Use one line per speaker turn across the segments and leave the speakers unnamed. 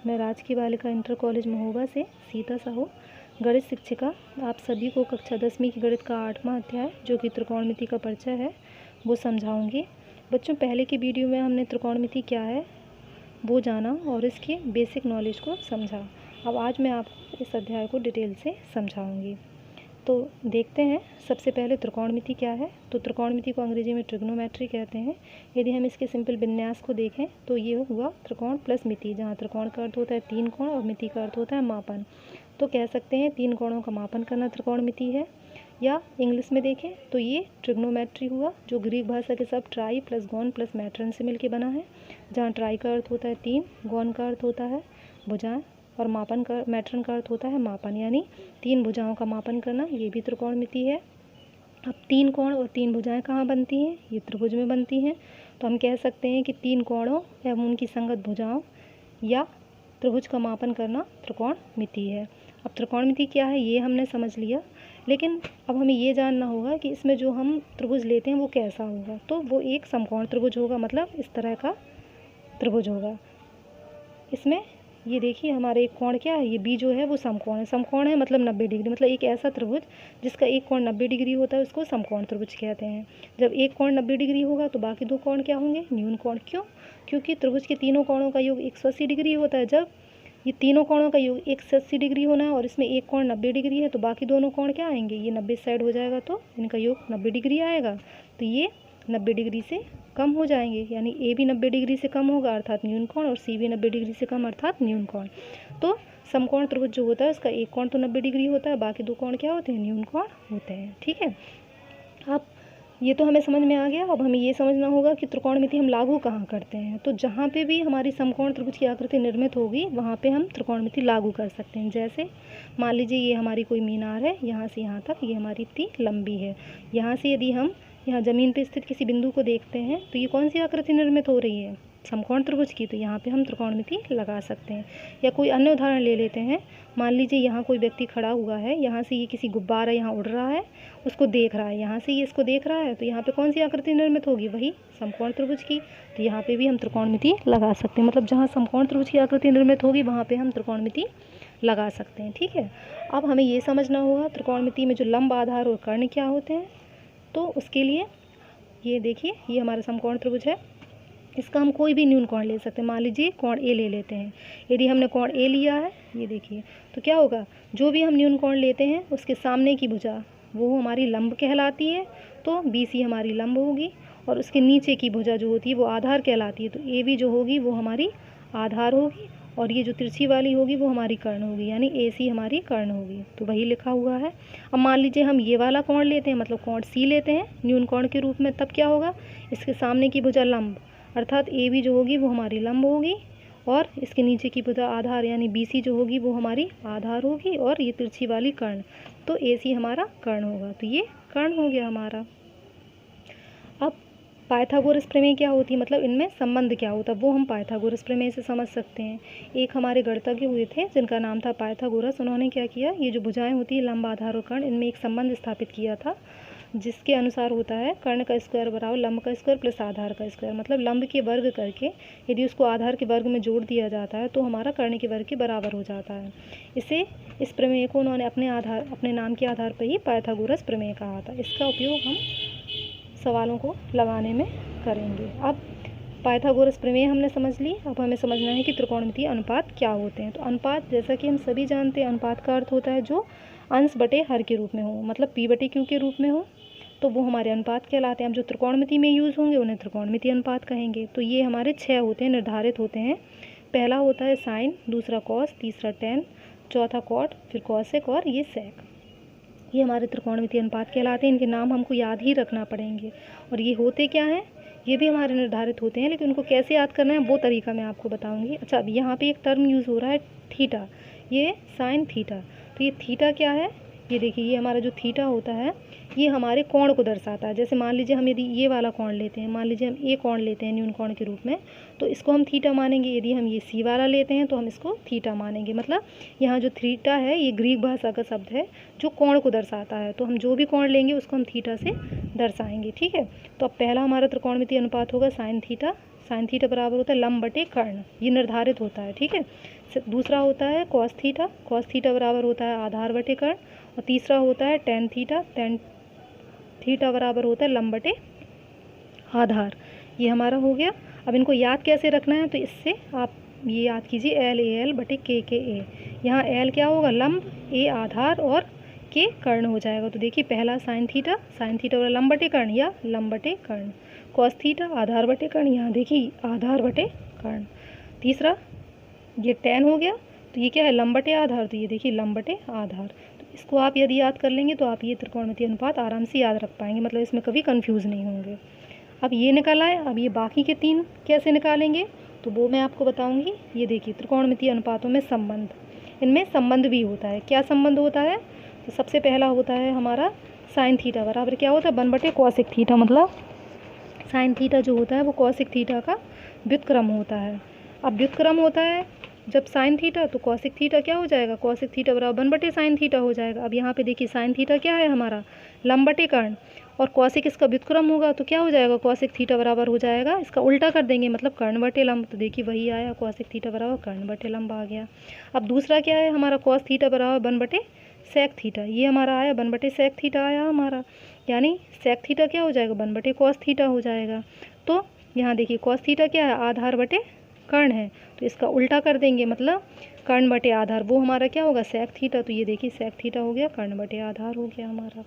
मैं राजकीय बालिका इंटर कॉलेज महोबा से सीता साहू गणित शिक्षिका आप सभी को कक्षा 10वीं की गणित का 8वां अध्याय जो कि त्रिकोणमिति का परिचय है वो समझाऊंगी। बच्चों, पहले की वीडियो में हमने त्रिकोणमिति क्या है वो जाना और इसके बेसिक नॉलेज को समझा। अब आज मैं आपको इस अध्याय को डिटेल से समझाऊंगी। तो देखते हैं सबसे पहले त्रिकोणमिति क्या है। तो त्रिकोणमिति को अंग्रेजी में ट्रिग्नोमेट्री कहते हैं। यदि हम इसके सिंपल विन्यास को देखें तो ये हुआ त्रिकोण प्लस मिति, जहाँ त्रिकोण का अर्थ होता है 3 कोण और मिति का अर्थ होता है मापन। तो कह सकते हैं 3 कोणों का मापन करना त्रिकोणमिति है। या इंग्लिश में देखें तो ये ट्रिग्नोमेट्री हुआ, जो ग्रीक भाषा के शब्द try plus gone plus matron से मिलकर बना है, जहाँ ट्राई का अर्थ होता है 3, गॉन का अर्थ होता है भुजाएं और मापन का मैट्रन का अर्थ होता है मापन, यानी 3 भुजाओं का मापन करना, ये भी त्रिकोणमिति है। अब 3 कोण और 3 भुजाएं कहाँ बनती हैं? ये त्रिभुज में बनती हैं। तो हम कह सकते हैं कि 3 कोणों एवं उनकी संगत भुजाओं या त्रिभुज का मापन करना त्रिकोणमिति है। अब त्रिकोणमिति क्या है ये हमने समझ लिया, लेकिन अब हमें ये जानना होगा कि इसमें जो हम त्रिभुज लेते हैं वो कैसा होगा। तो वो एक समकोण त्रिभुज होगा, मतलब इस तरह का त्रिभुज होगा। इसमें ये देखिए हमारे एक कोण क्या है, ये बी जो है वो समकोण है। समकोण है मतलब 90 डिग्री, मतलब एक ऐसा त्रिभुज जिसका एक कोण 90 डिग्री होता है उसको समकोण त्रिभुज कहते हैं। जब एक कोण 90 डिग्री होगा तो बाकी 2 कोण क्या होंगे? न्यून कोण। क्यों? क्योंकि त्रिभुज के तीनों कोणों का योग 180 डिग्री होता है। जब ये तीनों कोणों का योग 180 डिग्री होना है और इसमें एक कोण 90 डिग्री है तो बाकी दोनों कोण क्या आएंगे? ये 90 साइड हो जाएगा तो इनका योग 90 डिग्री आएगा, तो ये 90 डिग्री से कम हो जाएंगे, यानी ए भी 90 डिग्री से कम होगा अर्थात न्यून कोण, और सी भी 90 डिग्री से कम अर्थात न्यून कोण। तो समकोण त्रिभुज जो होता है उसका एक कोण तो 90 डिग्री होता है, बाकी 2 कोण क्या होते हैं? न्यून कोण होते हैं। ठीक है, अब ये तो हमें समझ में आ गया। अब हमें ये समझना होगा कि त्रिकोणमिति हम लागू कहाँ करते हैं। तो जहाँ पे भी हमारी समकोण त्रिभुज की आकृति निर्मित होगी वहाँ पे हम त्रिकोणमिति लागू कर सकते हैं। जैसे मान लीजिए ये हमारी कोई मीनार है, यहाँ से यहाँ तक ये हमारी इतनी लंबी है। यहाँ से यदि हम यहाँ ज़मीन पे स्थित किसी बिंदु को देखते हैं तो ये कौन सी आकृति निर्मित हो रही है? समकोण त्रिभुज की। तो यहाँ पे हम त्रिकोणमिति लगा सकते हैं। या कोई अन्य उदाहरण ले लेते हैं। मान लीजिए यहाँ कोई व्यक्ति खड़ा हुआ है, यहाँ से ये किसी गुब्बारा यहाँ उड़ रहा है उसको देख रहा है, यहाँ से ये इसको देख रहा है, तो यहाँ पे कौन सी आकृति निर्मित होगी? वही समकोण त्रिभुज की। तो यहाँ पे भी हम त्रिकोणमिति लगा सकते हैं, मतलब जहाँ समकोण त्रिभुज की आकृति निर्मित होगी वहाँ पे हम त्रिकोणमिति लगा सकते हैं। ठीक है, अब हमें ये समझना होगा त्रिकोणमिति में जो लंब, आधार और कर्ण क्या होते हैं। तो उसके लिए ये देखिए ये हमारा समकोण त्रिभुज है, इसका हम कोई भी न्यून कोण ले सकते हैं। मान लीजिए कोण ए ले लेते हैं। यदि हमने कोण ए लिया है, ये देखिए, तो क्या होगा? जो भी हम न्यून कोण लेते हैं उसके सामने की भुजा वो हमारी लंब कहलाती है, तो BC हमारी लंब होगी, और उसके नीचे की भुजा जो होती है वो आधार कहलाती है, तो AB जो होगी वो हमारी आधार होगी, और ये जो तिरछी वाली होगी वो हमारी कर्ण होगी, यानी AC हमारी कर्ण होगी। तो वही लिखा हुआ है। अब मान लीजिए हम ये वाला कोण लेते हैं, मतलब कोण C लेते हैं न्यून कोण के रूप में, तब क्या होगा? इसके सामने की भुजा लंब अर्थात AB जो होगी वो हमारी लंब होगी, और इसके नीचे की भुजा आधार यानी BC जो होगी वो हमारी आधार होगी, और ये तिरछी वाली कर्ण, तो AC हमारा कर्ण होगा। तो ये कर्ण हो गया हमारा। अब पाइथागोरस प्रमेय क्या होती है, मतलब इनमें संबंध क्या होता है, वो हम पाइथागोरस प्रमेय से समझ सकते हैं। एक हमारे गणितज्ञ हुए थे जिनका नाम था पाइथागोरस। उन्होंने क्या किया, ये जो भुजाएं होती है लंब, आधार और कर्ण, इनमें एक संबंध स्थापित किया था, जिसके अनुसार होता है कर्ण का स्क्वायर बराबर लंब का स्क्वायर प्लस आधार का स्क्वायर। मतलब लंब के वर्ग करके यदि उसको आधार के वर्ग में जोड़ दिया जाता है तो हमारा कर्ण के वर्ग के बराबर हो जाता है। इस प्रमेय को उन्होंने अपने नाम के आधार पर ही पाइथागोरस प्रमेय कहा था। इसका उपयोग हम सवालों को लगाने में करेंगे। अब पाइथागोरस प्रमेय हमने समझ ली। अब हमें समझना है कि त्रिकोणमितीय अनुपात क्या होते हैं। तो अनुपात, जैसा कि हम सभी जानते हैं, अनुपात का अर्थ होता है जो अंश बटे हर के रूप में हो, मतलब P बटे Q के रूप में हो, तो वो हमारे अनुपात कहलाते हैं। अब जो त्रिकोणमिति में यूज़ होंगे उन्हें त्रिकोणमितीय अनुपात कहेंगे। तो ये हमारे 6 होते हैं, निर्धारित होते हैं। पहला होता है साइन, दूसरा कॉस, तीसरा टेन, चौथा कॉट, फिर कॉसेक और ये सेक। ये हमारे त्रिकोणमितीय अनुपात कहलाते हैं। इनके नाम हमको याद ही रखना पड़ेंगे। और ये होते क्या हैं, ये भी हमारे निर्धारित होते हैं, लेकिन उनको कैसे याद करना है वो तरीका मैं आपको बताऊंगी। अच्छा, अब यहाँ पे एक टर्म यूज़ हो रहा है थीटा, ये साइन थीटा। तो ये थीटा क्या है, ये देखिए, ये हमारा जो थीटा होता है ये हमारे कोण को दर्शाता है। जैसे मान लीजिए हम यदि ये वाला कोण लेते हैं, मान लीजिए हम ए कोण लेते हैं न्यून कोण के रूप में, तो इसको हम थीटा मानेंगे। यदि हम ये सी वाला लेते हैं तो हम इसको थीटा मानेंगे। मतलब यहाँ जो थीटा है ये ग्रीक भाषा का शब्द है जो कोण को दर्शाता है। तो हम जो भी कोण लेंगे उसको हम थीटा से दर्शाएंगे। ठीक है, तो अब पहला हमारा त्रिकोणमितीय अनुपात होगा साइन थीटा। साइन थीटा बराबर होता है लंब बटे कर्ण, ये निर्धारित होता है, ठीक है। दूसरा होता है कॉस थीटा बराबर होता है आधार बटे कर्ण, और तीसरा होता है टेन थीटा बराबर होता है लंब बटे आधार। ये हमारा हो गया। अब इनको याद कैसे रखना है, तो इससे आप ये याद कीजिए एल ए एल बटे के ए। यहाँ एल क्या होगा लंब, ए आधार और के कर्ण हो जाएगा। तो देखिए पहला साइन थीटा वाला लंब बटे कर्ण या लंब बटे कर्ण, कॉस थीटा आधार बटे कर्ण, यहाँ देखिए आधार बटे कर्ण। तीसरा ये टेन हो गया, तो ये क्या है लंब बटे आधार, तो ये देखिए लंब बटे आधार। तो इसको आप यदि याद कर लेंगे तो आप ये त्रिकोणमितीय अनुपात आराम से याद रख पाएंगे, मतलब इसमें कभी कंफ्यूज नहीं होंगे। अब ये निकल आए, अब ये बाकी के 3 कैसे निकालेंगे तो वो मैं आपको बताऊंगी। ये देखिए त्रिकोणमितीय अनुपातों में संबंध, इनमें संबंध भी होता है। क्या संबंध होता है, तो सबसे पहला होता है हमारा साइन थीटा बराबर क्या होता है 1 बटे कॉसिक थीटा, मतलब साइन थीटा जो होता है वो कॉसिक थीटा का व्युत्क्रम होता है। अब व्युत्क्रम होता है जब साइन थीटा, तो कॉसिक थीटा क्या हो जाएगा, कॉसिक थीटा बराबर 1 बटे साइन थीटा हो जाएगा। अब यहाँ पे देखिए साइन थीटा क्या है हमारा लंब बटे कर्ण, और कॉसिक इसका व्युत्क्रम होगा तो क्या हो जाएगा कॉसिक थीटा बराबर हो जाएगा, इसका उल्टा कर देंगे मतलब कर्ण बटे लंब। तो देखिए वही आया कॉसिक थीटा बराबर कर्ण बटे लंब आ गया। अब दूसरा क्या है हमारा कॉस थीटा बराबर 1 बटे सेक थीटा, ये हमारा आया 1 बटे सेक थीटा आया हमारा, यानी सेक थीटा क्या हो जाएगा 1 बटे कॉस थीटा हो जाएगा। तो यहाँ देखिए कॉस थीटा क्या है आधार बटे कर्ण है, तो इसका उल्टा कर देंगे मतलब कर्ण बटे आधार, वो हमारा क्या होगा सेक थीटा। तो ये देखिए सेक थीटा हो गया कर्ण बटे आधार हो गया हमारा।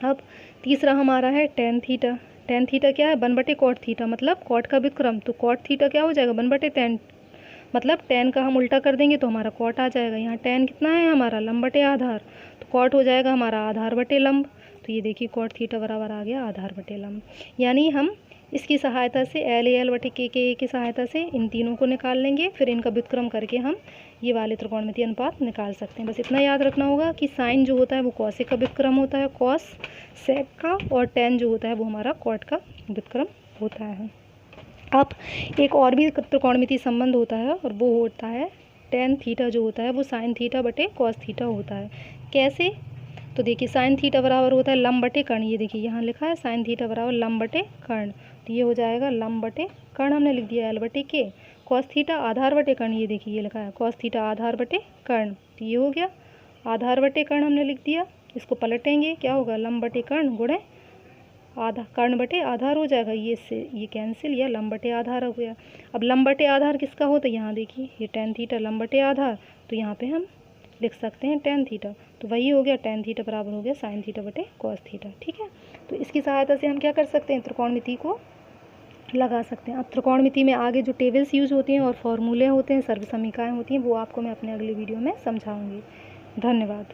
अब तीसरा हमारा है टेन थीटा क्या है 1 बटे कॉट थीटा, मतलब कॉट का व्युत्क्रम, तो कॉट थीटा क्या हो जाएगा 1 बटे टेन, मतलब टेन का हम उल्टा कर देंगे तो हमारा कॉट आ जाएगा। यहाँ टेन कितना है हमारा लंब बटे आधार, तो कॉट हो जाएगा हमारा आधार बटे लंब। तो ये देखिए कॉट थीटा बराबर आ गया आधार बटे लंब। यानी हम इसकी सहायता से एल ए एल बटे के ए की सहायता से इन तीनों को निकाल लेंगे, फिर इनका व्युत्क्रम करके हम ये वाले त्रिकोणमितीय अनुपात निकाल सकते हैं। बस इतना याद रखना होगा कि साइन जो होता है वो कॉसिक का व्युत्क्रम होता है कॉस सेक का, और टेन जो होता है वो हमारा कॉट का व्युत्क्रम होता है। अब एक और भी त्रिकोणमितीय संबंध होता है और वो होता है टेन थीटा जो होता है वो साइन थीटा बटे कॉस थीटा होता है। कैसे, तो देखिए साइन थीटा बराबर होता है लंब बटे कर्ण, ये देखिए यहाँ लिखा है साइन थीटा बराबर लंब बटे कर्ण, तो ये हो जाएगा लंब बटे कर्ण हमने लिख दिया एल बटे के। कॉस थीटा आधार बटे कर्ण, ये देखिए ये लिखा है कॉस थीटा आधार बटे कर्ण, तो ये हो गया आधार बटे कर्ण हमने लिख दिया। इसको पलटेंगे क्या होगा लंब बटे कर्ण गुणे आधा कर्ण बटे आधार हो जाएगा, ये से ये कैंसिल, या लंब बटे आधार हो गया। अब लंब बटे आधार किसका होता है, यहाँ देखिए ये टेन थीटा लंब बटे आधार, तो यहाँ पे हम लिख सकते हैं टेन थीटा, तो वही हो गया टेन थीटा बराबर हो गया साइन थीटा बटे कॉस थीटा। ठीक है, तो इसकी सहायता से हम क्या कर सकते हैं त्रिकोणमिति को लगा सकते हैं। अब त्रिकोणमिति में आगे जो टेबल्स यूज होती हैं और फॉर्मूले होते हैं सर्व समीकरण होती हैं वो आपको मैं अपने अगले वीडियो में समझाऊंगी। धन्यवाद।